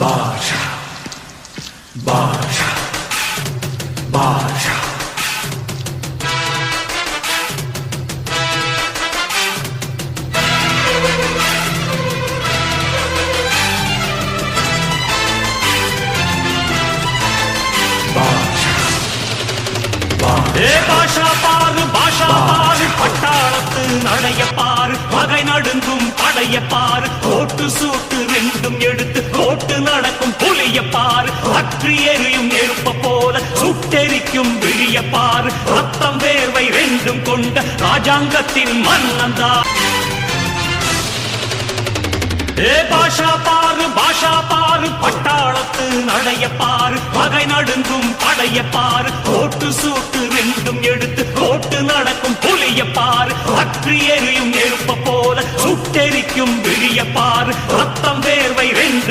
Baja, Baja, Baja. பாஷா பாரு பாஷா பாரு பட்டாளத்து நடைய பாரு பகை நடுங்கும் படைய பாரு கோட்டு சூட்டு ரெண்டும் எடுத்து கோட்டு நடக்கும் புலிய பாரு அற்றி எரியும் நெருப்ப போல சுட்டெரிக்கும் விழிய பாரு ரத்தம் வேர்வை ரெண்டும் கொண்ட ராஜாங்கத்தின் மன்னந்தா பாஷா பாரு பட்டாளத்து நடைய பாரு பகை நடுங்கும் படைய பாரு கோட்டு சூட்டு ரெண்டும் எடுத்து கோட்டு நடக்கும் புலிய பாரு அற்றி எரியும் நெருப்ப போல சுட்டெரிக்கும் விழிய பாரு ரத்தம் வேர்வை ரெண்டும்